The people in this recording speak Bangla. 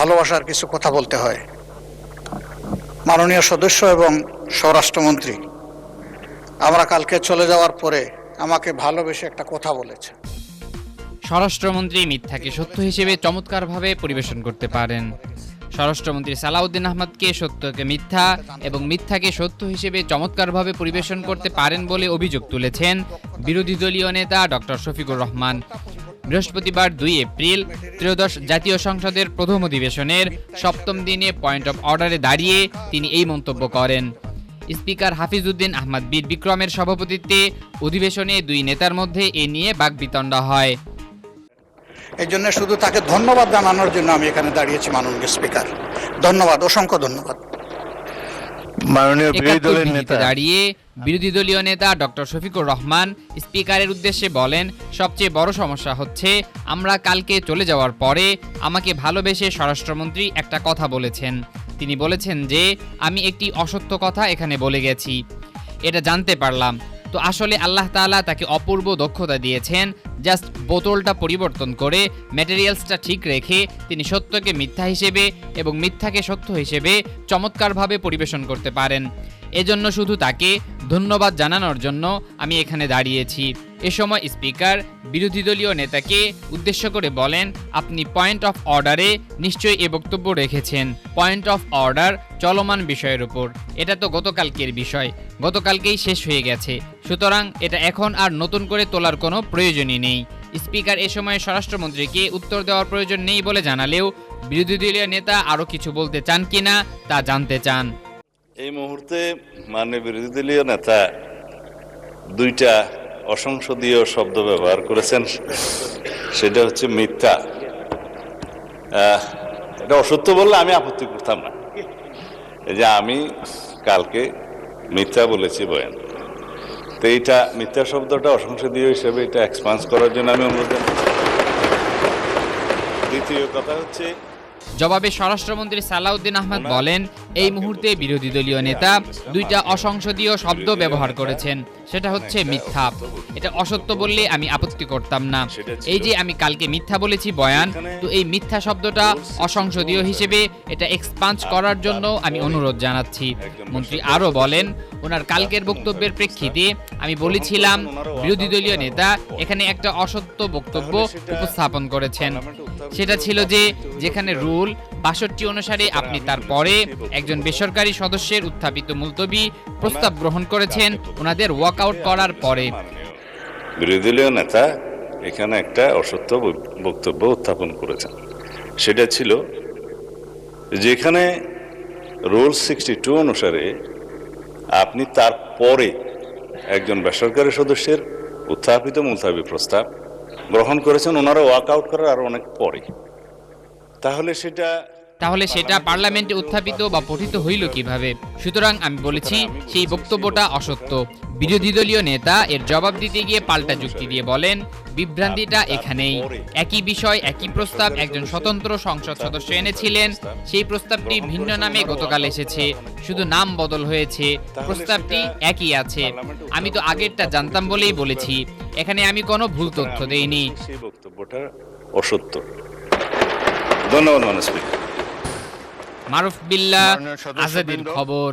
ভালোবাসার কিছু কথা বলতে হয়। মাননীয় সদস্য এবং স্বরাষ্ট্রমন্ত্রী আমরা কালকে চলে যাওয়ার পরে আমাকে ভালোবেসে একটা কথা বলেছে। স্বরাষ্ট্রমন্ত্রী মিথ্যাকে সত্য হিসেবে চমৎকারভাবে পরিবেশন করতে পারেন। স্বরাষ্ট্রমন্ত্রী সালাউদ্দিন আহমদকে সত্যকে মিথ্যা এবং মিথ্যাকে সত্য হিসেবে চমৎকারভাবে পরিবেশন করতে পারেন বলে অভিযোগ তুলেছেন বিরোধী দলীয় নেতা ডক্টর শফিকুর রহমান। বৃহস্পতিবার 2 এপ্রিল ত্রয়োদশ জাতীয় সংসদের প্রথম অধিবেশনের 7ম দিনে পয়েন্ট অফ অর্ডারে দাঁড়িয়ে তিনি এই মন্তব্য করেন। স্পিকার হাফিজউদ্দিন আহমদ বীর বিক্রমের সভাপতিত্বে অধিবেশনে 2 নেতার মধ্যে এ নিয়ে বাকবিতণ্ডা হয়। এই জন্য শুধু তাকে ধন্যবাদ জানানোর জন্য আমি এখানে দাঁড়িয়েছি। মাননীয় স্পিকার, ধন্যবাদ, অসংখ্য ধন্যবাদ। মাননীয় বিরোধী দলের নেতা দাঁড়িয়ে বিরোধী দলীয় নেতা ডক্টর শফিকুর রহমান স্পিকারের উদ্দেশ্যে বলেন, সবচেয়ে বড় সমস্যা হচ্ছে আমরা কালকে চলে যাওয়ার পরে আমাকে ভালোবেসে স্বরাষ্ট্রমন্ত্রী একটা কথা বলেছেন। তিনি বলেছেন যে আমি একটি অসত্য কথা এখানে বলে গেছি, এটা জানতে পারলাম। তো আসলে আল্লাহ তাআলা তাকে অপূর্ব দক্ষতা দিয়েছেন। জাস্ট বোতলটা পরিবর্তন করে ম্যাটেরিয়ালসটা ঠিক রেখে তিনি সত্যকে মিথ্যা হিসেবে এবং মিথ্যাকে সত্য হিসেবে চমৎকারভাবে পরিবেশন করতে পারেন। এজন্য শুধু তাকে ধন্যবাদ জানানোর জন্য আমি এখানে দাঁড়িয়েছি। এ সময় স্পিকার বিরোধী দলীয় নেতাকে উদ্দেশ্য করে বলেন, আপনি পয়েন্ট অফ অর্ডারে নিশ্চয়ই এ বক্তব্য রেখেছেন। পয়েন্ট অফ অর্ডার চলমান বিষয়ের উপর, এটা তো গতকালকের বিষয়, গতকালকেই শেষ হয়ে গেছে, সুতরাং এটা এখন আর নতুন করে তোলার কোনো প্রয়োজনই নেই। স্পিকার এ সময় স্বরাষ্ট্রমন্ত্রীকে উত্তর দেওয়ার প্রয়োজন নেই বলে জানালেও বিরোধী দলীয় নেতা আরও কিছু বলতে চান কিনা তা জানতে চান। এই মুহূর্তে মাননীয় বিরোধী দলীয় নেতা 2টা অসংসদীয় শব্দ ব্যবহার করেছেন, সেটা হচ্ছে মিথ্যা। এটা অসত্য বললে আমি আপত্তি করতাম না, এই যে আমি কালকে মিথ্যা বলেছি বয়ান, তো এইটা মিথ্যা শব্দটা অসংসদীয় হিসেবে এটা এক্সপান্স করার জন্য আমি অনুরোধ জানাই। দ্বিতীয় কথা হচ্ছে, জবাবে স্বরাষ্ট্রমন্ত্রী সালাউদ্দিন আহমদ বলেন, এই মুহূর্তে বিরোধী দলীয় নেতা 2টা অসংসদীয় শব্দ ব্যবহার করেছেন, সেটা হচ্ছে মিথ্যা। এটা অসত্য বললে আমি আপত্তি করতাম না। এই যে আমি কালকে মিথ্যা বলেছি বয়ান, তো এই মিথ্যা শব্দটা অসংসদীয় হিসেবে এটা এক্সপান্স করার জন্য আমি অনুরোধ জানাচ্ছি। মন্ত্রী আরও বলেন, ওনার কালকের বক্তব্যের প্রেক্ষিতে আমি বলেছিলাম বিরোধী দলীয় নেতা এখানে একটা অসত্য বক্তব্য উপস্থাপন করেছেন। সেটা ছিল যে যেখানে রুল 62 অনুসারে আপনি তারপরে একজন বেসরকারি সদস্যের উত্থাপিত মুলতবি প্রস্তাব গ্রহণ করেছেন ওনাদের ওয়াকআউট করার পরে। বিরোধী দলীয় নেতা এখানে একটা অসত্য বক্তব্য উত্থাপন করেছেন, সেটা ছিল যেখানে রুল 62 অনুসারে আপনি তারপরে একজন বেসরকারি সদস্যের উত্থাপিত মুলতবি প্রস্তাব গ্রহণ করেছেন ওনারা ওয়াকআউট করার আরো অনেক পরে, তাহলে সেটা পার্লামেন্টে উত্থাপিত বা পঠিত হইল কিভাবে? সুতরাং আমি বলেছি সেই বক্তব্যটা অসত্য। বিরোধী দলীয় নেতা এর জবাব দিতে গিয়ে পাল্টা যুক্তি দিয়ে বলেন, বিভ্রান্তিটা এখানেই। একই বিষয় একই প্রস্তাব একজন স্বতন্ত্র সংসদ সদস্য এনেছিলেন, সেই প্রস্তাবটি ভিন্ন নামে গতকাল এসেছে, শুধু নাম বদল হয়েছে, প্রস্তাবটি একই আছে। আমি তো আগেরটা জানতাম বলেই বলেছি, এখানে আমি কোনো ভুল তথ্য দেইনি। সেই বক্তব্যটা অসত্য। ধন্যবাদ মাননীয় স্পিকার। মারুফ বিল্লাহ, আজাদীর খবর।